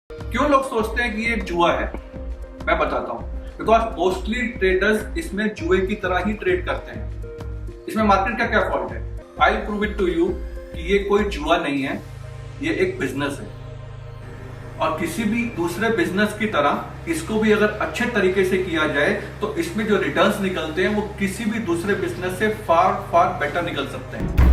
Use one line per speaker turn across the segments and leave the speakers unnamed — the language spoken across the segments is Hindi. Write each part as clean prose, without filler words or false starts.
क्यों लोग सोचते हैं कि ये जुआ है? मैं बताता हूँ। बिकॉज मोस्टली ट्रेडर्स इसमें जुए की तरह ही ट्रेड करते हैं। इसमें मार्केट का क्या फॉल्ट है? I will prove it to you कि ये कोई जुआ नहीं है, ये एक बिजनेस है। और किसी भी दूसरे बिजनेस की तरह इसको भी अगर अच्छे तरीके से किया जाए तो इसमें जो रिटर्न्स निकलते हैं वो किसी भी दूसरे बिजनेस से फार फार बेटर निकल सकते हैं।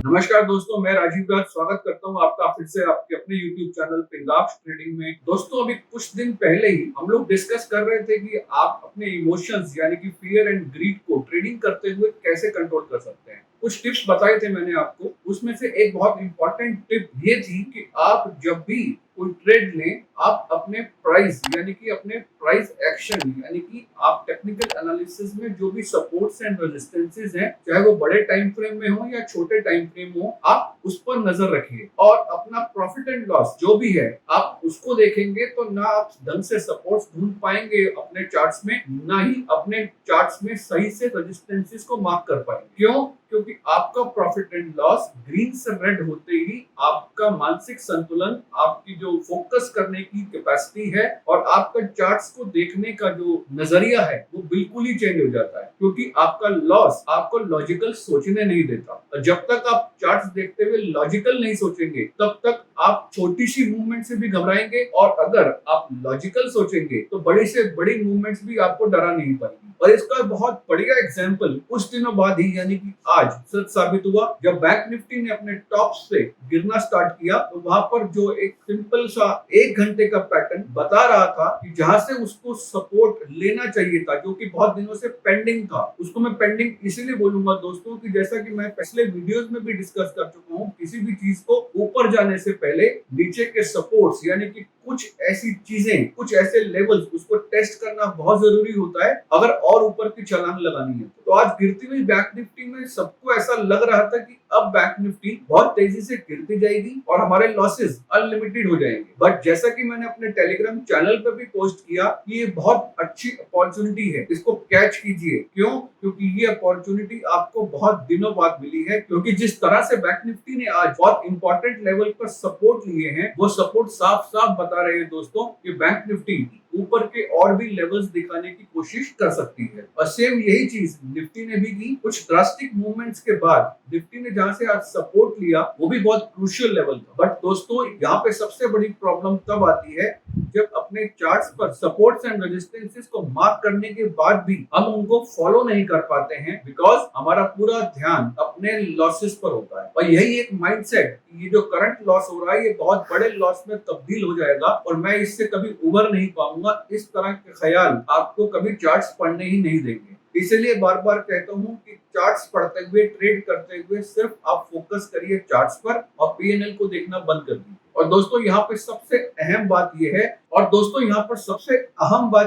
नमस्कार दोस्तों, मैं राजीव राज स्वागत करता हूं आपका फिर से आपके अपने YouTube चैनल पिंगाक्ष ट्रेडिंग में। दोस्तों, अभी कुछ दिन पहले ही हम लोग डिस्कस कर रहे थे कि आप अपने इमोशंस यानी कि फियर एंड ग्रीड को ट्रेडिंग करते हुए कैसे कंट्रोल कर सकते हैं। कुछ टिप्स बताए थे मैंने आपको, उसमें से एक बहुत इंपॉर्टेंट टिप ये थी कि आप जब भी कोई ट्रेड लें, आप अपने प्राइस यानी कि अपने प्राइस एक्शन यानी कि आप टेक्निकल एनालिसिस में जो भी सपोर्ट्स एंड रेजिस्टेंसेस हैं, चाहे वो बड़े टाइम फ्रेम में हो या छोटे टाइम फ्रेम हो, आप उस पर नजर रखिए और अपना प्रॉफिट एंड लॉस जो भी है आप उसको देखेंगे तो ना आप ढंग से सपोर्ट्स ढूंढ पाएंगे अपने चार्ट्स में, ना ही अपने चार्ट्स में सही से रेजिस्टेंसेस को मार्क कर पाएंगे। क्यों? क्योंकि आपका प्रॉफिट एंड लॉस ग्रीन से रेड होते ही आपका मानसिक संतुलन, आपकी जो फोकस करने की कैपेसिटी है और आपका चार्ट्स को देखने का जो नजरिया है वो बिल्कुल ही चेंज हो जाता है। क्योंकि आपका लॉस आपको लॉजिकल सोचने नहीं देता। जब तक आप चार्ट्स देखते हुए लॉजिकल नहीं सोचेंगे तब तक आप छोटी सी मूवमेंट से भी घबराएंगे, और अगर आप लॉजिकल सोचेंगे तो बड़ी से बड़ी मूवमेंट्स भी आपको डरा नहीं पाएंगी। और इसका बहुत बढ़िया एग्जांपल कुछ दिनों बाद ही यानी कि आज सच साबित हुआ, जब बैंक निफ्टी ने अपने टॉप से गिरना स्टार्ट किया तो वहां पर जो एक सिंपल सा 1 घंटे का पैटर्न बता रहा था कि जहां से उसको सपोर्ट लेना चाहिए था, जो कि बहुत दिनों से पेंडिंग था। उसको मैं पेंडिंग इसीलिए बोलूंगा दोस्तों कि जैसा कि मैं पिछले वीडियोस में भी डिस्कस कर चुका हूं, किसी भी चीज को ऊपर जाने से पहले नीचे के सपोर्ट्स यानी कि कुछ ऐसी चीजें, कुछ ऐसे लेवल्स उसको टेस्ट करना बहुत जरूरी होता है अगर और ऊपर की छलांग लगानी है। तो आज गिरती हुई बैंक निफ्टी में सबको ऐसा लग रहा था कि अब बैंक निफ्टी बहुत तेजी से गिरती जाएगी और हमारे लॉसेस अनलिमिटेड हो जाएंगे। बट जैसा कि मैंने अपने टेलीग्राम चैनल पर भी पोस्ट किया कि ये बहुत अच्छी अपॉर्चुनिटी है, इसको कैच कीजिए। क्यों? क्योंकि ये अपॉर्चुनिटी आपको बहुत दिनों बाद मिली है। क्योंकि जिस तरह से बैंक निफ्टी ने आज बहुत इंपॉर्टेंट लेवल पर सपोर्ट लिए हैं, वो सपोर्ट साफ साफ बता रहे हैं दोस्तों कि बैंक निफ्टी ऊपर के और भी लेवल्स दिखाने की कोशिश कर सकती है। और सेम यही चीज निफ्टी ने भी की। कुछ ड्रास्टिक मूवमेंट्स के बाद निफ्टी ने जहां से आज सपोर्ट लिया वो भी बहुत क्रूशियल लेवल था। बट दोस्तों, यहाँ पे सबसे बड़ी प्रॉब्लम तब आती है जब अपने चार्ट्स पर सपोर्ट्स एंड रेजिस्टेंसेस को मार्क करने के बाद भी हम उनको फॉलो नहीं कर पाते हैं, बिकॉज हमारा पूरा ध्यान अपने लॉसेस पर होता है। और यही एक माइंडसेट, ये जो करंट लॉस हो रहा है ये बहुत बड़े लॉस में तब्दील हो जाएगा और मैं इससे कभी उबर नहीं पाऊंगा, इस तरह के ख्याल आपको कभी चार्ट्स पढ़ने ही नहीं देंगे। इसलिए बार बार कहता हूँ कि चार्ट्स पढ़ते हुए, ट्रेड करते हुए सिर्फ आप फोकस करिए चार्ट्स पर और पीएनएल को देखना बंद कर दीजिए। और दोस्तों, यहाँ पे सबसे अहम बात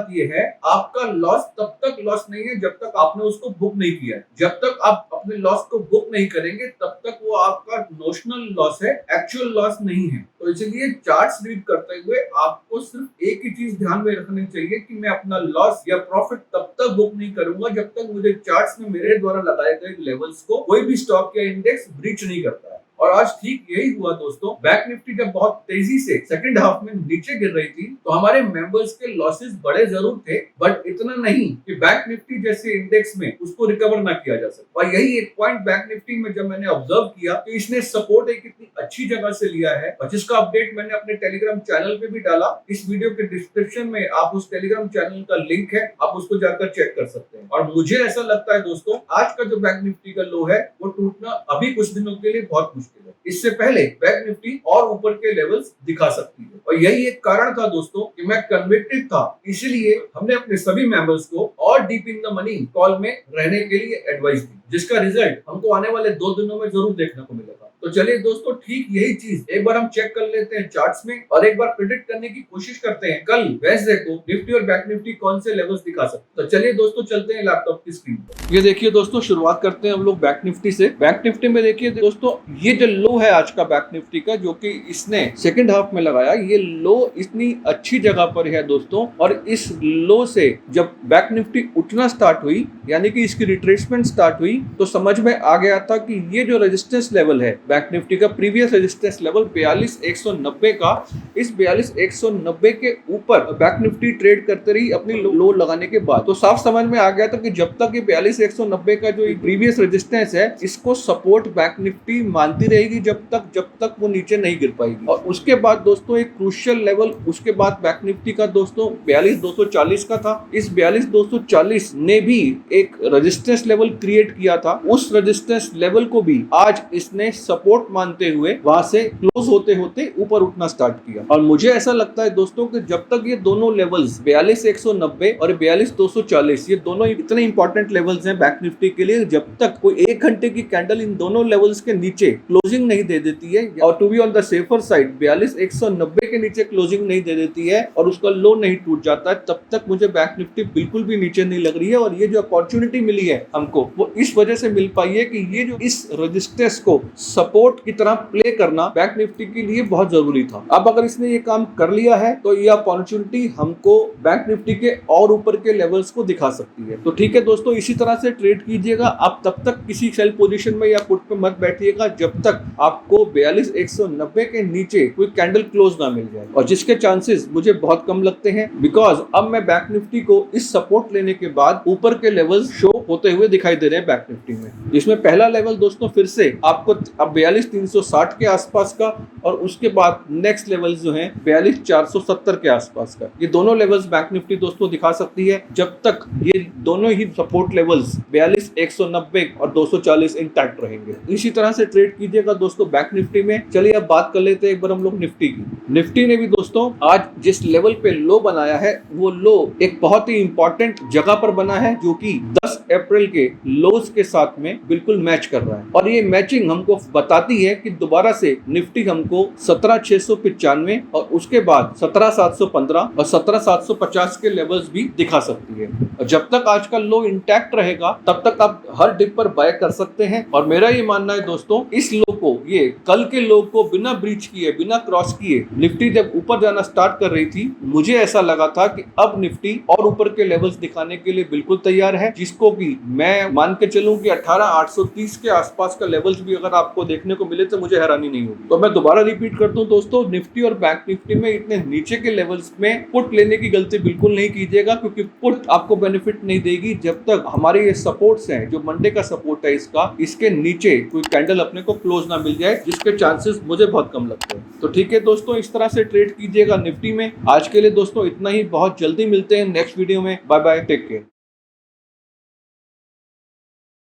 यह है, आपका लॉस तब तक लॉस नहीं है जब तक आपने उसको बुक नहीं किया है। जब तक आप अपने लॉस को बुक नहीं करेंगे तब तक वो आपका नोशनल लॉस है, एक्चुअल लॉस नहीं है। तो इसलिए चार्ट्स रीड करते हुए आपको सिर्फ एक ही चीज ध्यान में रखनी चाहिए कि मैं अपना लॉस या प्रॉफिट तब तक बुक नहीं करूंगा जब तक मुझे चार्ट्स में मेरे द्वारा लगाए गए लेवल्स को कोई भी स्टॉक या इंडेक्स ब्रीच नहीं करता है। और आज ठीक यही हुआ दोस्तों। बैंक निफ्टी जब बहुत तेजी से सेकंड हाफ में नीचे गिर रही थी तो हमारे मेंबर्स के लॉसेस बड़े जरूर थे, बट इतना नहीं कि बैंक निफ्टी जैसे इंडेक्स में उसको रिकवर ना किया जा सके। और यही एक पॉइंट बैंक निफ्टी में जब मैंने ऑब्जर्व किया कि इसने सपोर्ट एक इतनी अच्छी जगह से लिया है, और जिसका अपडेट मैंने अपने टेलीग्राम चैनल पे भी डाला। इस वीडियो के डिस्क्रिप्शन में आप उस टेलीग्राम चैनल का लिंक है, आप उसको जाकर चेक कर सकते हैं। और मुझे ऐसा लगता है दोस्तों, आज का जो बैंक निफ्टी का लो है वो टूटना अभी कुछ दिनों के लिए बहुत मुश्किल है। इससे पहले बैंक निफ्टी और ऊपर के लेवल्स दिखा सकती है। और यही एक कारण था दोस्तों कि मैं कन्विक्टेड था, इसलिए हमने अपने सभी मेंबर्स को और deep in the money call में रहने के लिए एडवाइस दी, जिसका रिजल्ट हमको आने वाले 2 दिनों में जरूर देखने को मिलेगा। तो तो चलिए दोस्तों, ठीक यही चीज एक बार हम चेक कर लेते हैं चार्ट्स में और एक बार प्रिडिक्ट करने की कोशिश करते हैं कल वेडनेसडे को निफ्टी और बैंक निफ्टी कौन से लेवल्स दिखा सकते हैं। तो चलिए दोस्तों, चलते हैं लैपटॉप की स्क्रीन पर। ये देखिए दोस्तों, शुरुआत करते हैं हम लोग बैंक निफ्टी से। बैंक निफ्टी में देखिए दोस्तों, ये जो लो है आज का बैंक निफ्टी का, जो कि इसने सेकंड हाफ में लगाया, ये लो इतनी अच्छी जगह पर है दोस्तों। और इस लो से जब बैंक निफ्टी उठना स्टार्ट हुई, यानी कि इसकी रिट्रेसमेंट स्टार्ट हुई, तो समझ में आ गया था कि ये जो रेजिस्टेंस लेवल है बैंक निफ्टी का, प्रीवियस रेजिस्टेंस लेवल 42,190 का, इस 42,190 के ऊपर बैंक निफ्टी ट्रेड करते रही अपनी लो लगाने के बाद। तो साफ समझ में आ गया था कि जब तक ये 42,190 का जो प्रीवियस रेजिस्टेंस है, इसको सपोर्ट बैंक निफ्टी मानती रहेगी जब तक वो नीचे नहीं गिर पाएगी। और उसके बाद दोस्तों एक क्रूशियल लेवल उसके बाद बैंक निफ्टी का दोस्तों 42,240 का था। इस 42,240 ने भी एक रेजिस्टेंस लेवल क्रिएट किया था। उस रेजिस्टेंस लेवल को भी आज इसने सपोर्ट मानते हुए वहां से क्लोज होते होते ऊपर उठना स्टार्ट किया। और मुझे ऐसा लगता है दोस्तों कि जब तक ये दोनों लेवल्स 42,190 और 42,240, ये दोनों इतने इंपॉर्टेंट लेवल्स हैं बैंक निफ्टी के लिए, जब तक कोई एक घंटे की कैंडल इन दोनों लेवल्स के नीचे क्लोजिंग नहीं दे देती है, और to be on the safer side 42,190 के नीचे क्लोजिंग नहीं दे देती है और उसका लो नहीं टूट जाता है, तब तक मुझे बैंक निफ्टी बिल्कुल भी नीचे नहीं लग रही है। और ये जो अपॉर्चुनिटी मिली है हमको, वो इस वजह से मिल पाई है कि ये जो इस रेजिस्टेंस को सपोर्ट की तरह प्ले करना बैंक निफ्टी के लिए बहुत जरूरी था। अब अगर इसने ये काम कर लिया है तो ये अपॉर्चुनिटी हमको बैंक निफ्टी के और ऊपर के लेवल्स को दिखा सकती है। तो ठीक है दोस्तों, इसी तरह से ट्रेड कीजिएगा। आप तब तक किसी सेल पोजीशन में या पुट पे मत बैठिएगा जब तक आपको 42,190 के नीचे कोई कैंडल क्लोज ना मिल जाए, और जिसके चांसेस मुझे बहुत कम लगते हैं, बिकॉज अब मैं बैंक निफ्टी को इस सपोर्ट लेने के बाद ऊपर के लेवल्स शो होते हुए दिखाई दे रहे हैं बैंक निफ्टी में। जिसमें पहला लेवल दोस्तों फिर से आपको अब 42,360 के आसपास का, और उसके बाद नेक्स्ट लेवल जो है 42,470 के आसपास का, ये दोनों लेवल्स बैंक निफ्टी दोस्तों दिखा सकती है जब तक ये दोनों ही सपोर्ट लेवल्स 42,190 और 240 इंटैक्ट रहेंगे। इसी तरह से ट्रेड कीजिएगा दोस्तों बैंक निफ्टी में। चलिए अब बात कर लेते हैं एक बार हम लोग निफ्टी की। निफ्टी ने भी दोस्तों आज जिस लेवल पे लो बनाया है, वो लो एक बहुत ही इंपॉर्टेंट जगह पर बना है, जो कि 10 अप्रैल के लोज के साथ में बिल्कुल मैच कर रहा है। और ये मैचिंग हमको बताती है कि दोबारा से निफ्टी हमको 17,695 और उसके बाद 17,715 और 17,750 के लेवल्स भी दिखा सकती है। और जब तक आज का लो इंटैक्ट रहेगा तब तक आप हर डिप पर बाय कर सकते हैं। और मेरा ये मानना है दोस्तों, इस लो को, ये कल के लो को बिना ब्रीच किए, बिना क्रॉस किए निफ्टी जब ऊपर जाना स्टार्ट कर रही थी, मुझे ऐसा लगा था कि अब निफ्टी और ऊपर के लेवल्स दिखाने के लिए बिल्कुल तैयार है, जिसको कि मैं मान के चलूं कि 18,830 के आसपास का लेवल्स भी अगर आपको देखने को मिले तो मुझे हैरानी नहीं होगी। तो मैं दोबारा रिपीट करता हूं दोस्तों, निफ्टी और बैंक निफ्टी में इतने नीचे के लेवल्स में पुट लेने की गलती बिल्कुल नहीं कीजिएगा, क्योंकि पुट आपको बेनिफिट नहीं देगी जब तक हमारे ये सपोर्ट्स हैं, जो मंडे का सपोर्ट है इसका, इसके नीचे कोई कैंडल अपने को क्लोज ना मिल जाए, जिसके चांसेस मुझे बहुत कम लगते हैं। तो ठीक है दोस्तों, इस तरह से ट्रेड कीजिएगा निफ्टी में। आज के लिए दोस्तों इतना ही, बहुत जल्दी मिलते हैं नेक्स्ट वीडियो में। Bye bye, take care.